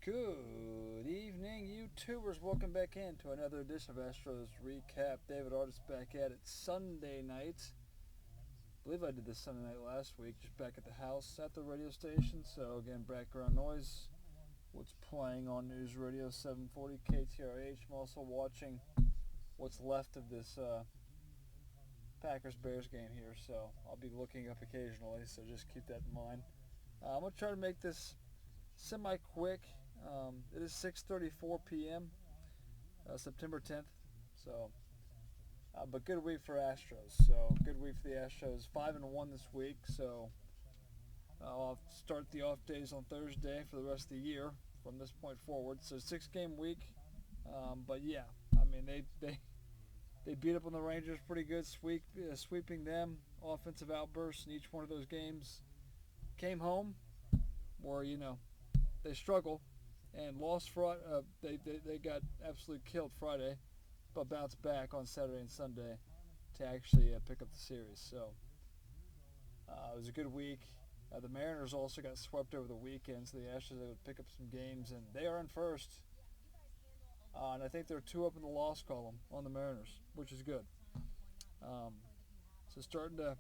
Good evening, YouTubers. Welcome back into another edition of Astros Recap. David Artis back at it Sunday night. I believe I did this Sunday night last week, just back at the house at the radio station. So again, background noise. What's playing on News Radio 740 KTRH. I'm also watching what's left of this Packers-Bears game here. So I'll be looking up occasionally, so just keep that in mind. I'm going to try to make this semi-quick. It is 6:34 p.m. September 10th. So, but good week for Astros. So good week for the Astros. 5-1 this week. So I'll start the off days on Thursday for the rest of the year from this point forward. So 6-game week. But yeah, I mean they beat up on the Rangers pretty good, sweeping them. Offensive outbursts in each one of those games. Came home where they struggle and lost Friday. They got absolutely killed Friday, but bounced back on Saturday and Sunday to actually pick up the series. So it was a good week. The Mariners also got swept over the weekend, so the Astros would pick up some games, and they are in first. And I think they're 2 up in the loss column on the Mariners, which is good. So starting to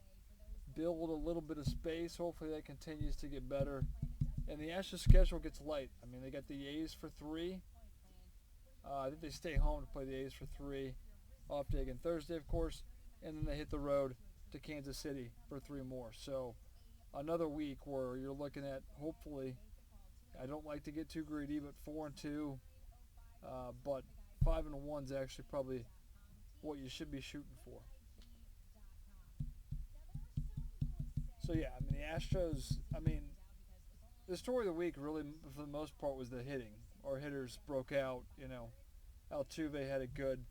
build a little bit of space. Hopefully that continues to get better. And the Astros schedule gets light. I mean, they got the A's for 3. I think they stay home to play the A's for 3. Off day again Thursday, of course. And then they hit the road to Kansas City for 3 more. So another week where you're looking at, hopefully, I don't like to get too greedy, but 4-2. But 5-1 is actually probably what you should be shooting for. So yeah, I mean, the Astros, the story of the week really, for the most part, was the hitting. Our hitters broke out, Altuve had it good.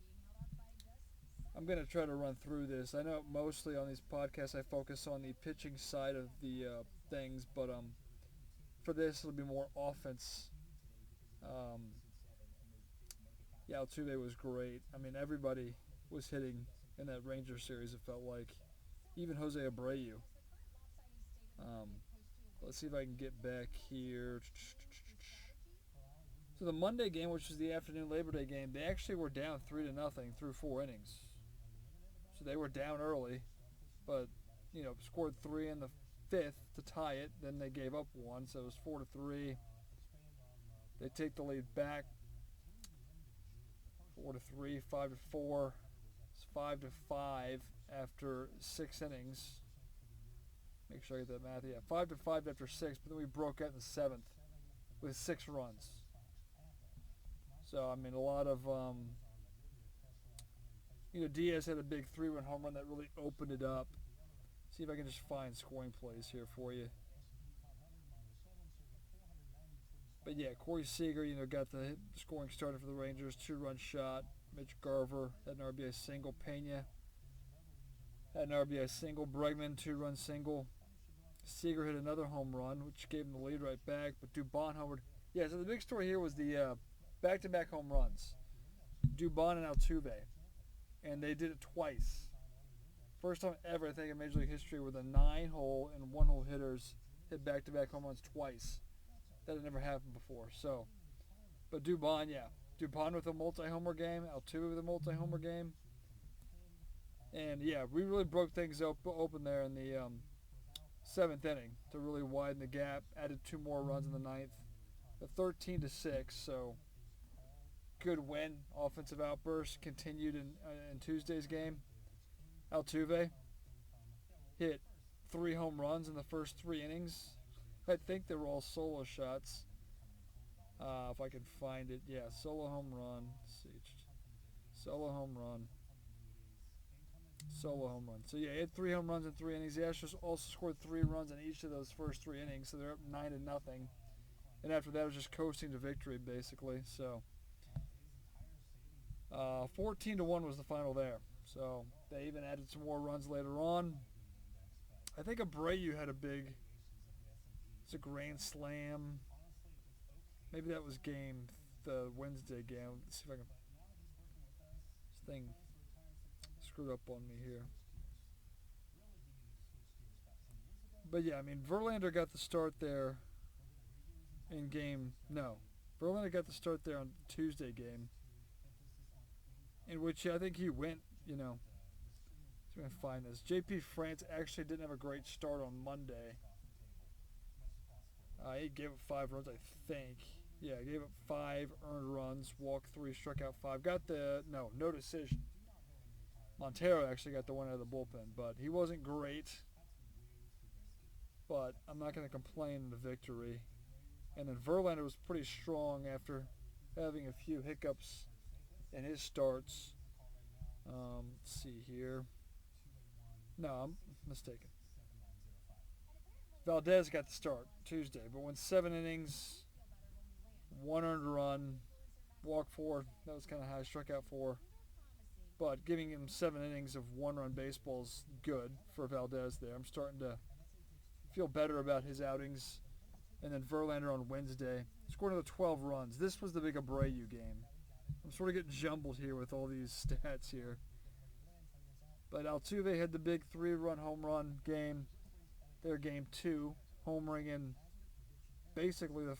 I'm going to try to run through this. I know mostly on these podcasts I focus on the pitching side of the things, but for this it'll be more offense. Yeah, Altuve was great. I mean, everybody was hitting in that Ranger series, it felt like. Even Jose Abreu. Let's see if I can get back here. So the Monday game, which was the afternoon Labor Day game, they actually were down 3-0 through 4 innings. So they were down early, but scored 3 in the 5th to tie it. Then they gave up 1, so it was 4-3. They take the lead back. 4-3, 5-4. It's 5-5 after 6 innings. Make sure I get that math. Yeah, 5-5 after 6, but then we broke out in the 7th with 6 runs. So, I mean, a lot of, Diaz had a big 3-run home run that really opened it up. See if I can just find scoring plays here for you. But yeah, Corey Seager, got the scoring started for the Rangers. 2-run shot. Mitch Garver had an RBI single. Pena had an RBI single. Bregman, 2-run single. Seager hit another home run, which gave him the lead right back. But Dubon homered. Yeah, so the big story here was the back-to-back home runs. Dubon and Altuve. And they did it twice. First time ever, I think, in Major League history where the 9-hole and 1-hole hitters hit back-to-back home runs twice. That had never happened before. So, but Dubon, yeah. Dubon with a multi-homer game. Altuve with a multi-homer game. And, yeah, we really broke things open there in the 7th inning to really widen the gap. Added 2 more runs in the 9th. The 13-6, so good win. Offensive outburst continued in Tuesday's game. Altuve hit 3 home runs in the first 3 innings. I think they were all solo shots. If I can find it. Yeah, solo home run. Let's see. Solo home run. So yeah, he had 3 home runs in 3 innings. The Astros also scored 3 runs in each of those first 3 innings, so they're up 9-0. And after that, it was just coasting to victory, basically. So 14-1 was the final there. So they even added some more runs later on. I think Abreu had it's a grand slam. Maybe that was the Wednesday game. Let's see if I can. This thing screwed up on me here. But yeah, I mean, Verlander got the start there in game. No, Verlander got the start there on Tuesday game, in which I think he went, you know, so I'm going to find this. JP France actually didn't have a great start on Monday. He gave up 5 runs, I think. Yeah, he gave up 5 earned runs, walked 3, struck out 5. Got the, no decision. Montero actually got the one out of the bullpen, but he wasn't great. But I'm not going to complain in the victory. And then Verlander was pretty strong after having a few hiccups in his starts. Let's see here. No, I'm mistaken. Valdez got the start Tuesday, but went 7 innings, 1 earned run, walked 4. That was kind of high, struck out 4. But giving him 7 innings of 1-run baseball is good for Valdez there. I'm starting to feel better about his outings. And then Verlander on Wednesday scored another 12 runs. This was the big Abreu game. I'm sort of getting jumbled here with all these stats here. But Altuve had the big 3-run home run game. Their game 2, homering in basically the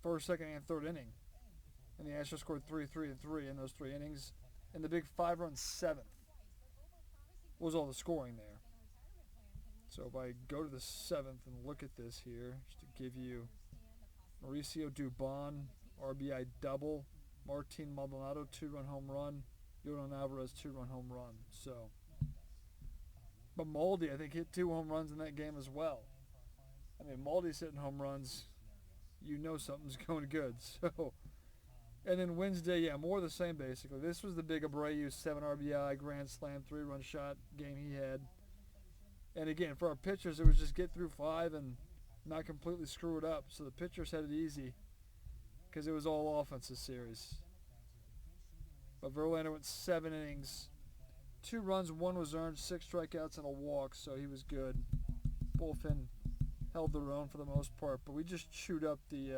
first, second, and third inning. And the Astros scored 3, 3, and 3 in those 3 innings. And the big 5-run 7th was all the scoring there. So if I go to the 7th and look at this here, just to give you Mauricio Dubon, RBI double, Martin Maldonado 2-run home run, Yordan Alvarez 2-run home run. So, but Maldi I think hit 2 home runs in that game as well. I mean, Maldi's hitting home runs, you know something's going good. So, and then Wednesday, yeah, more of the same basically. This was the big Abreu 7 RBI grand slam 3-run shot game he had. And again, for our pitchers, it was just get through 5 and not completely screw it up. So the pitchers had it easy because it was all offense this series. But Verlander went 7 innings, 2 runs, 1 was earned, 6 strikeouts, and a walk, so he was good. Bullpen held their own for the most part, but we just chewed up the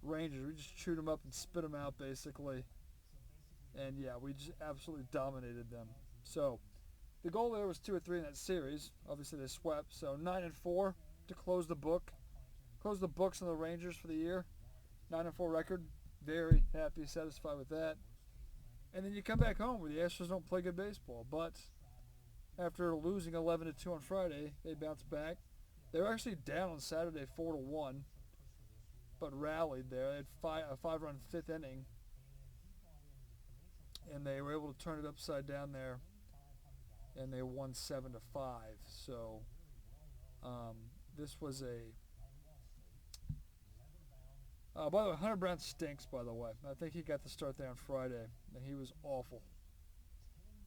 Rangers. We just chewed them up and spit them out, basically. And, yeah, we just absolutely dominated them. So the goal there was 2 or 3 in that series. Obviously, they swept. So 9-4 to close the book. Close the books on the Rangers for the year. 9-4 record. Very happy, satisfied with that. And then you come back home where the Astros don't play good baseball. But after losing 11-2 on Friday, they bounced back. They were actually down on Saturday 4-1, but rallied there. They had a 5-run 5th inning, and they were able to turn it upside down there. And they won 7-5. So this was a. By the way, Hunter Brown stinks. By the way, I think he got the start there on Friday, and he was awful.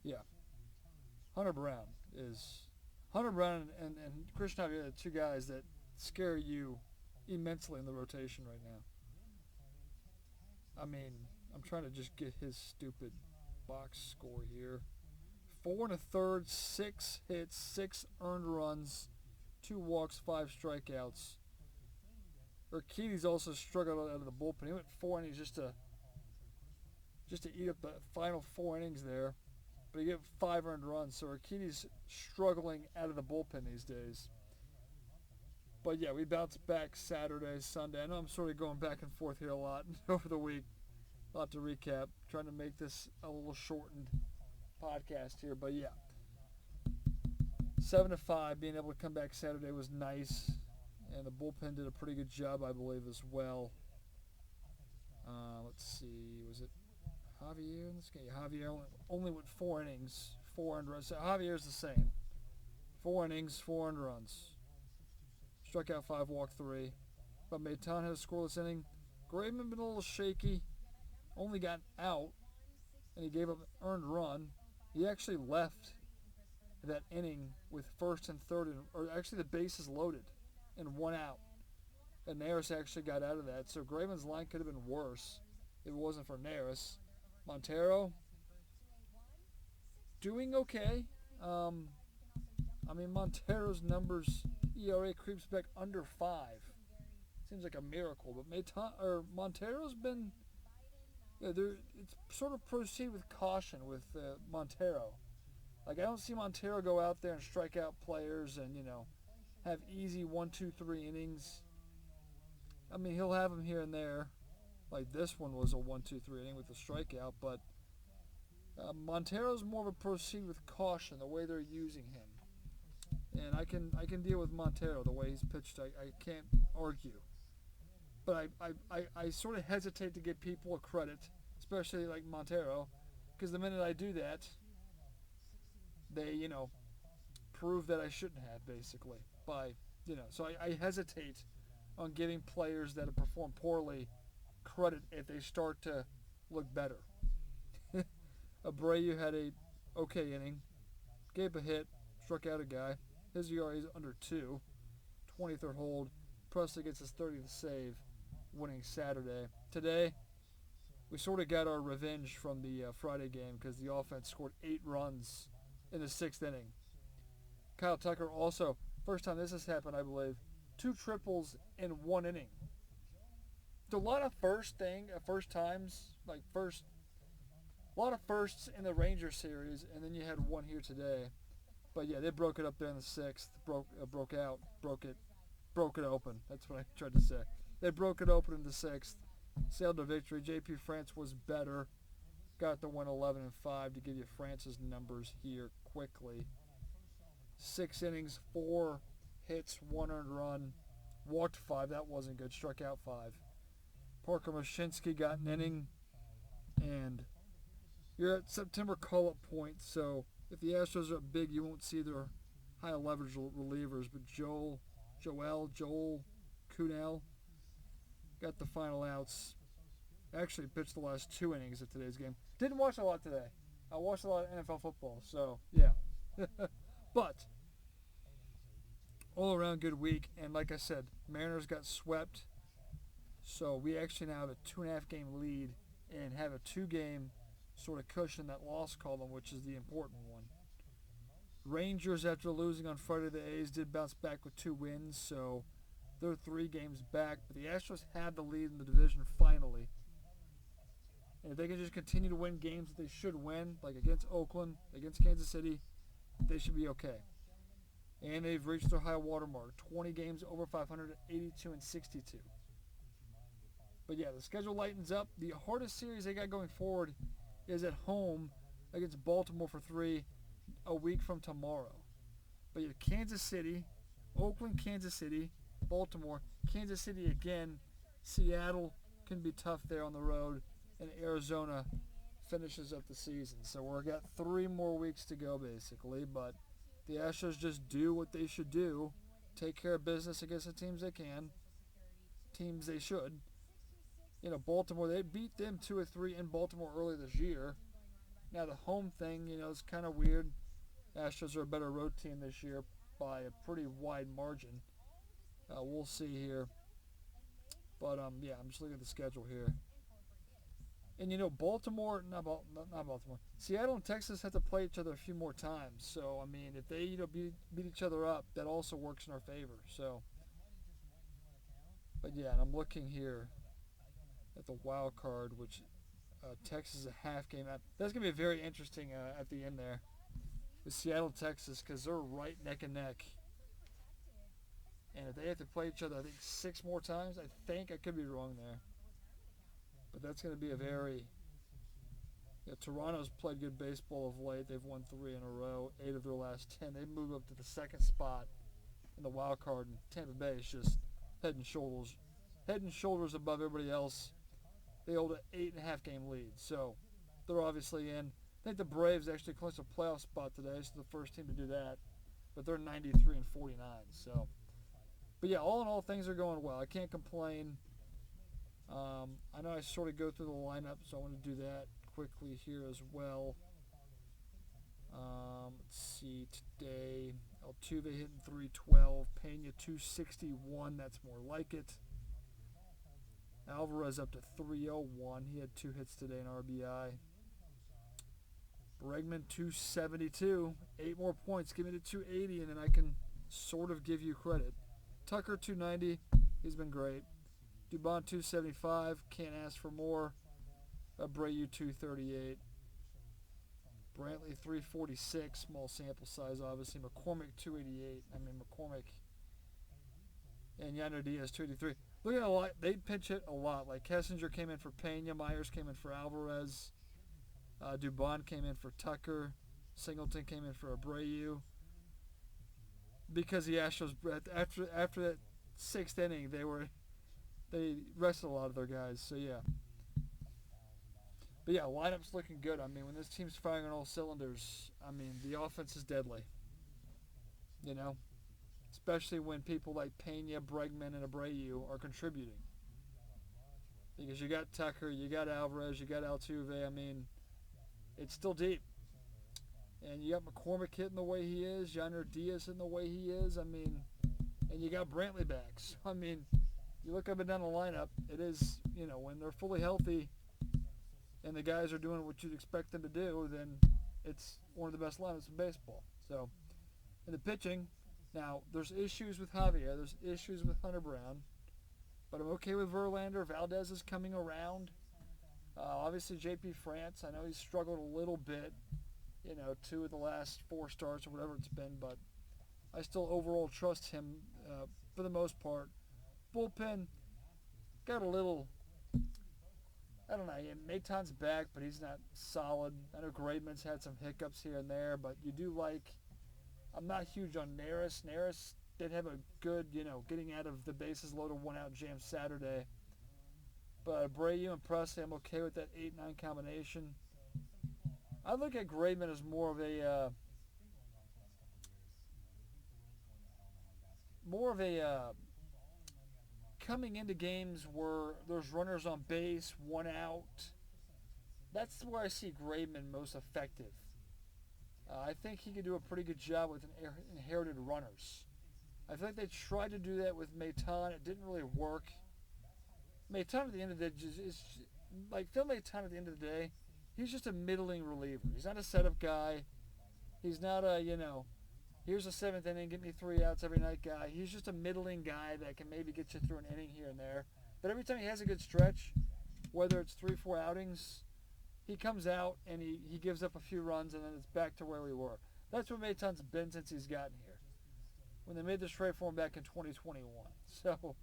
Yeah, Hunter Brown and Christian Javier are the 2 guys that scare you immensely in the rotation right now. I mean, I'm trying to just get his stupid box score here. 4 1/3, 6 hits, 6 earned runs, 2 walks, 5 strikeouts. Urquidy's also struggled out of the bullpen. He went 4 innings just to eat up the final 4 innings there, but he gave 5 earned runs. So Urquidy's struggling out of the bullpen these days. But yeah, we bounced back Saturday, Sunday. I know I'm sort of going back and forth here a lot over the week. A lot to recap. Trying to make this a little shortened podcast here, but yeah, 7-5. Being able to come back Saturday was nice, and the bullpen did a pretty good job, I believe, as well. Let's see, was it Javier in this game? Javier only went 4 innings, 4 earned runs. So Javier's the same, 4 innings, 4 earned runs, struck out 5, walked 3. But Maton had a scoreless inning. Graveman been a little shaky, only got out, and he gave up an earned run. He actually left that inning with first and third, or actually the bases loaded and 1 out. And Neris actually got out of that. So Graveman's line could have been worse if it wasn't for Neris. Montero, doing okay. I mean, Montero's numbers, ERA creeps back under 5. Seems like a miracle. But Montero's been... Yeah, it's sort of proceed with caution with Montero. Like, I don't see Montero go out there and strike out players and, have easy 1, 2, 3 innings. I mean, he'll have them here and there. Like this one was a 1-2-3 inning with a strikeout, but Montero's more of a proceed with caution the way they're using him, and I can deal with Montero the way he's pitched. I can't argue, but I sort of hesitate to give people a credit, especially like Montero, because the minute I do that, they prove that I shouldn't have, basically, by so I hesitate on giving players that have performed poorly credit if they start to look better. Abreu had a okay inning, gave a hit, struck out a guy. His ERA is under 2, 23rd hold. Presley gets his 30th save, winning Saturday. Today, we sort of got our revenge from the Friday game because the offense scored 8 runs in the 6th inning. Kyle Tucker also, first time this has happened, I believe, 2 triples in 1 inning. A lot of a lot of firsts in the Ranger series, and then you had one here today. But yeah, they broke it up there in the 6th. Broke it open. That's what I tried to say. They broke it open in the 6th. Sailed to victory. J.P. France was better. Got the win 11-5 to give you France's numbers here quickly. 6 innings, 4 hits, 1 earned run. Walked 5. That wasn't good. Struck out 5. Parker Mashinsky got an inning. And you're at September call-up point, so if the Astros are up big, you won't see their high leverage relievers. But Joel Kunal got the final outs. Actually pitched the last 2 innings of today's game. Didn't watch a lot today. I watched a lot of NFL football, so yeah. But all around good week, and like I said, Mariners got swept. So we actually now have a 2.5 game lead and have a 2-game sort of cushion that loss column, which is the important one. Rangers, after losing on Friday to the A's, did bounce back with 2 wins, so they're 3 games back. But the Astros had the lead in the division finally. And if they can just continue to win games that they should win, like against Oakland, against Kansas City, they should be okay. And they've reached their high water mark, 20 games over 500, 82-62. But yeah, the schedule lightens up. The hardest series they got going forward is at home against Baltimore for 3 a week from tomorrow. But yeah, Kansas City, Oakland, Kansas City, Baltimore, Kansas City again, Seattle can be tough there on the road, and Arizona finishes up the season. So we've got 3 more weeks to go basically, but the Astros just do what they should do, take care of business against the teams they can, teams they should. Baltimore, they beat them 2-3 in Baltimore early this year. Now the home thing, is kind of weird. Astros are a better road team this year by a pretty wide margin. We'll see here. But yeah, I'm just looking at the schedule here. And Baltimore, not Baltimore, Seattle and Texas have to play each other a few more times. So I mean, if they beat each other up, that also works in our favor. So, but yeah, and I'm looking here at the wild card, which Texas is a half game out. That's going to be very interesting at the end there with Seattle, Texas, because they're right neck and neck. And if they have to play each other, I think 6 more times, I could be wrong there. But that's going to be a very... Toronto's played good baseball of late. They've won 3 in a row, 8 of their last 10. They've moved up to the 2nd spot in the wild card, and Tampa Bay is just head and shoulders above everybody else. They hold an 8.5 game lead, so they're obviously in. I think the Braves actually clinched a playoff spot today, so the first team to do that. But they're 93-49, so. But yeah, all in all, things are going well. I can't complain. I know I sort of go through the lineup, so I want to do that quickly here as well. Let's see, today, Altuve hitting 312, Pena 261, that's more like it. Alvarez up to 301. He had 2 hits today in RBI. Bregman 272. 8 more points. Give me to 280, and then I can sort of give you credit. Tucker 290. He's been great. Dubon 275. Can't ask for more. Abreu 238. Brantley 346. Small sample size, obviously. McCormick 288. McCormick. And Yonder Diaz 283. Look at a lot. They pitch it a lot. Like Kessinger came in for Pena, Myers came in for Alvarez, Dubon came in for Tucker, Singleton came in for Abreu. Because the Astros after that sixth inning, they rested a lot of their guys. So yeah, but yeah, lineup's looking good. I mean, when this team's firing on all cylinders, I mean the offense is deadly. You know, especially when people like Pena, Bregman, and Abreu are contributing. Because you got Tucker, you got Alvarez, you got Altuve. I mean, it's still deep. And you got McCormick hitting the way he is, Yonder Diaz hitting the way he is. I mean, and you got Brantley back. So, I mean, you look up and down the lineup, it is, when they're fully healthy and the guys are doing what you'd expect them to do, then it's one of the best lineups in baseball. So, in the pitching, now, there's issues with Javier, there's issues with Hunter Brown, but I'm okay with Verlander. Valdez is coming around. Obviously, JP France, I know he's struggled a little bit, 2 of the last 4 starts or whatever it's been, but I still overall trust him for the most part. Bullpen got a little, I don't know, Maton's back, but he's not solid. I know Graveman's had some hiccups here and there, but you do like, I'm not huge on Neris. Neris did have a good, getting out of the bases loaded 1-out jam Saturday. But Abreu and Presley, I'm okay with that 8-9 combination. I look at Graveman as more of a coming into games where there's runners on base, 1 out. That's where I see Graveman most effective. I think he could do a pretty good job with inherited runners. I feel like they tried to do that with Maton. It didn't really work. Maton at the end of the day, Phil Maton at the end of the day, he's just a middling reliever. He's not a setup guy. He's not a, here's a 7th inning, get me 3 outs every night guy. He's just a middling guy that can maybe get you through an inning here and there. But every time he has a good stretch, whether it's 3-4 outings, he comes out and he gives up a few runs and then it's back to where we were. That's what Maton's been since he's gotten here. When they made this trade for him back in 2021. So,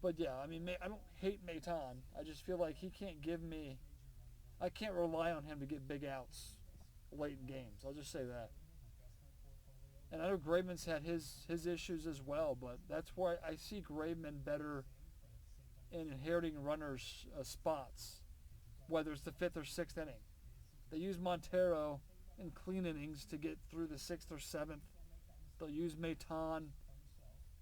but yeah, I mean, I don't hate Maton. I just feel like he can't I can't rely on him to get big outs late in games. I'll just say that. And I know Graveman's had his issues as well, but that's why I see Graveman better in inheriting runners' spots, whether it's the 5th or 6th inning. They use Montero in clean innings to get through the 6th or 7th. They'll use Maton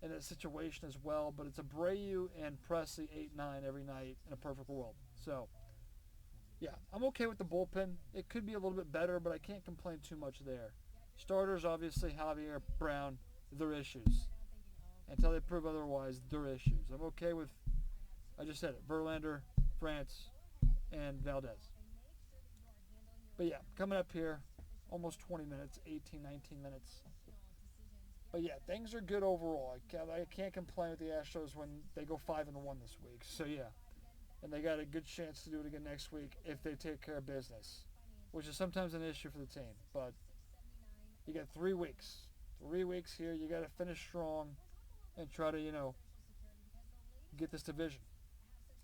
in that situation as well, but it's Abreu and Presley 8-9 every night in a perfect world. So, yeah, I'm okay with the bullpen. It could be a little bit better, but I can't complain too much there. Starters, obviously, Javier, Brown, their issues. Until they prove otherwise, their issues. I'm okay with, I just said it, Verlander, France, and Valdez. But yeah, coming up here, almost 20 minutes, 18, 19 minutes. But yeah, things are good overall. I can't complain with the Astros when they go 5-1 this week. So yeah, and they got a good chance to do it again next week if they take care of business, which is sometimes an issue for the team. But you got 3 weeks. 3 weeks here. You got to finish strong and try to, get this division.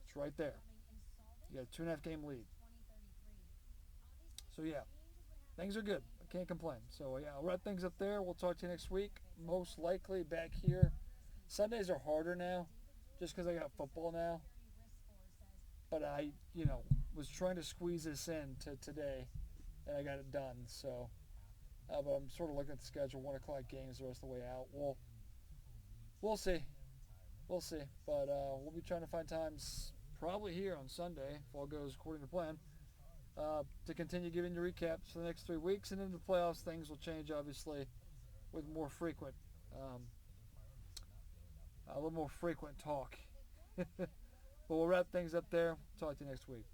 It's right there. You got a 2.5 game lead. So yeah, things are good. I can't complain. So yeah, I'll wrap things up there. We'll talk to you next week. Most likely back here. Sundays are harder now, just because I got football now. But I, was trying to squeeze this in to today, and I got it done. So, but I'm sort of looking at the schedule. 1 o'clock games the rest of the way out. We'll see. We'll see. But we'll be trying to find times probably here on Sunday, if all goes according to plan, to continue giving you recaps for the next 3 weeks. And in the playoffs, things will change, obviously, with more frequent, a little more frequent talk. But we'll wrap things up there. Talk to you next week.